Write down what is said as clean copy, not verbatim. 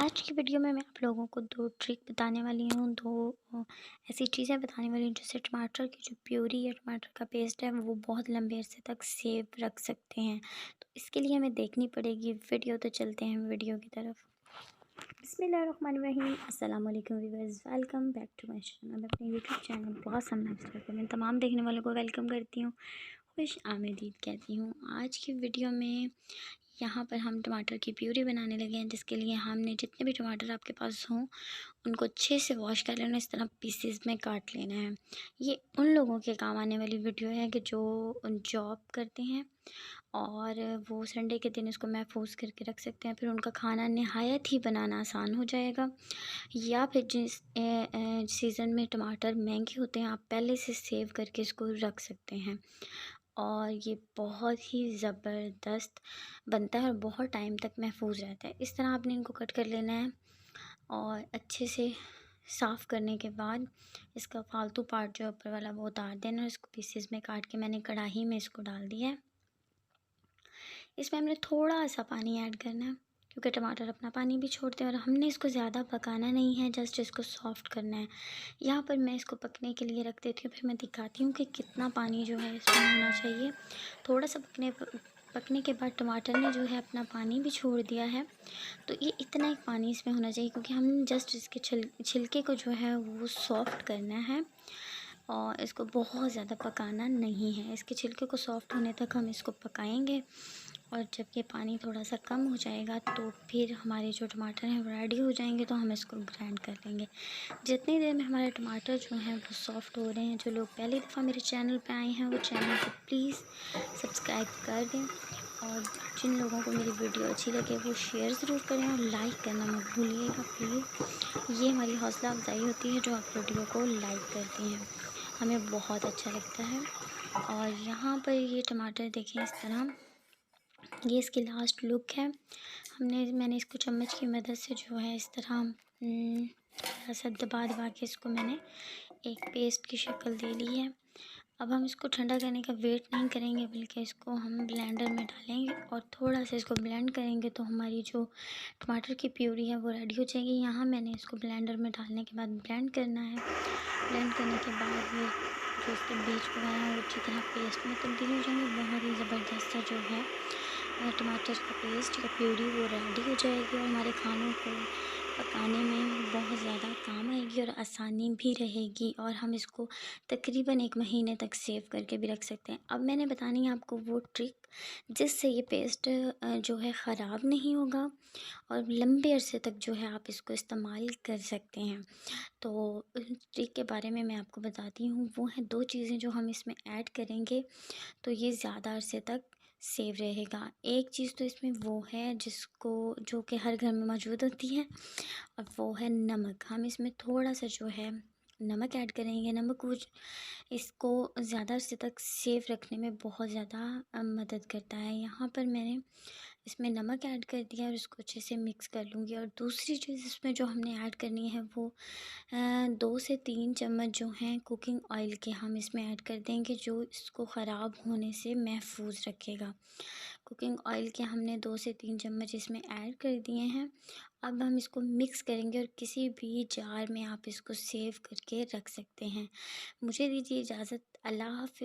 आज की वीडियो में मैं आप लोगों को 2 ट्रिक बताने वाली हूँ, 2 ऐसी चीज़ें बताने वाली हूँ जिससे टमाटर की जो प्यूरी या टमाटर का पेस्ट है वो बहुत लंबे अरसे तक सेव रख सकते हैं। तो इसके लिए हमें देखनी पड़ेगी वीडियो। तो चलते हैं वीडियो की तरफ। बिस्मिल्लाहिर्रहमानिर्रहीम, अस्सलाम वालेकुम viewers, welcome back to my channel. मैं अपने यूट्यूब चैनल बहुत सब्सक्राइब मैं तमाम देखने वालों को वेलकम करती हूँ, खुश आमदीद कहती हूँ। आज की वीडियो में यहाँ पर हम टमाटर की प्यूरी बनाने लगे हैं, जिसके लिए हमने जितने भी टमाटर आपके पास हों उनको अच्छे से वॉश कर लेना, इस तरह पीसेस में काट लेना है। ये उन लोगों के काम आने वाली वीडियो है कि जो जॉब करते हैं और वो संडे के दिन इसको महफूज करके रख सकते हैं, फिर उनका खाना नहायत ही बनाना आसान हो जाएगा। या फिर जिस सीज़न में टमाटर महंगे होते हैं, आप पहले से सेव करके इसको रख सकते हैं और ये बहुत ही ज़बरदस्त बनता है और बहुत टाइम तक महफूज रहता है। इस तरह आपने इनको कट कर लेना है और अच्छे से साफ़ करने के बाद इसका फालतू पार्ट जो ऊपर वाला वो उतार देना और इसको पीसेस में काट के मैंने कढ़ाई में इसको डाल दिया है। इसमें हमने थोड़ा सा पानी ऐड करना है क्योंकि टमाटर अपना पानी भी छोड़ते हैं और हमने इसको ज़्यादा पकाना नहीं है, जस्ट इसको सॉफ़्ट करना है। यहाँ पर मैं इसको पकने के लिए रख देती हूँ, फिर मैं दिखाती हूँ कि कितना पानी जो है इसमें होना चाहिए। थोड़ा सा पकने के बाद टमाटर ने जो है अपना पानी भी छोड़ दिया है, तो ये इतना एक पानी इसमें होना चाहिए क्योंकि हम जस्ट इसके छिलके को जो है वो सॉफ़्ट करना है और इसको बहुत ज़्यादा पकाना नहीं है। इसके छिलके को सॉफ़्ट होने तक हम इसको पकाएंगे और जब ये पानी थोड़ा सा कम हो जाएगा तो फिर हमारे जो टमाटर हैं वो रेडी हो जाएंगे, तो हम इसको ग्राइंड कर लेंगे। जितनी देर में हमारे टमाटर जो हैं वो सॉफ़्ट हो रहे हैं, जो लोग पहली दफ़ा मेरे चैनल पे आए हैं वो चैनल को प्लीज़ सब्सक्राइब कर दें और जिन लोगों को मेरी वीडियो अच्छी लगे वो शेयर ज़रूर करें और लाइक करना मत भूलिएगा प्लीज़। ये हमारी हौसला अफजाई होती है जो आप वीडियो को लाइक करती हैं, हमें बहुत अच्छा लगता है। और यहाँ पर ये टमाटर देखें इस तरह, ये इसकी लास्ट लुक है। मैंने इसको चम्मच की मदद से जो है इस तरह थोड़ा सा दबा दबा के इसको मैंने एक पेस्ट की शक्ल दे ली है। अब हम इसको ठंडा करने का वेट नहीं करेंगे, बल्कि इसको हम ब्लेंडर में डालेंगे और थोड़ा सा इसको ब्लेंड करेंगे तो हमारी जो टमाटर की प्यूरी है वो रेडी हो जाएगी। यहाँ मैंने इसको ब्लेंडर में डालने के बाद ब्लेंड करना है। ब्लेंड करने के बाद ये जो इसके बीज वगैरह हैं वो अच्छी तरह पेस्ट में तब्दील हो जाएंगे। बहुत ही ज़बरदस्त सा जो है टमाटर का पेस्ट या प्यूरी वो रेडी हो जाएगी और हमारे खानों को पकाने में बहुत ज़्यादा काम आएगी और आसानी भी रहेगी और हम इसको तकरीबन 1 महीने तक सेव करके भी रख सकते हैं। अब मैंने बतानी है आपको वो ट्रिक जिससे ये पेस्ट जो है ख़राब नहीं होगा और लंबे अरसे तक जो है आप इसको इस्तेमाल कर सकते हैं। तो उस ट्रिक के बारे में मैं आपको बताती हूँ। वो हैं 2 चीज़ें जो हम इसमें ऐड करेंगे तो ये ज़्यादा अरसे तक सेव रहेगा। एक चीज़ तो इसमें वो है जिसको जो कि हर घर में मौजूद होती है और वो है नमक। हम इसमें थोड़ा-सा जो है नमक ऐड करेंगे। नमक वो इसको ज़्यादा अरसे तक सेव रखने में बहुत ज़्यादा मदद करता है। यहाँ पर मैंने इसमें नमक ऐड कर दिया और इसको अच्छे से मिक्स कर लूँगी। और दूसरी चीज़ इसमें जो हमने ऐड करनी है वो 2 से 3 चम्मच जो हैं कुकिंग ऑयल के हम इसमें ऐड कर देंगे, जो इसको ख़राब होने से महफूज रखेगा। कुकिंग ऑयल के हमने 2 से 3 चम्मच इसमें ऐड कर दिए हैं। अब हम इसको मिक्स करेंगे और किसी भी जार में आप इसको सेव करके रख सकते हैं। मुझे दीजिए इजाज़त। अल्लाह हाफ़िज़।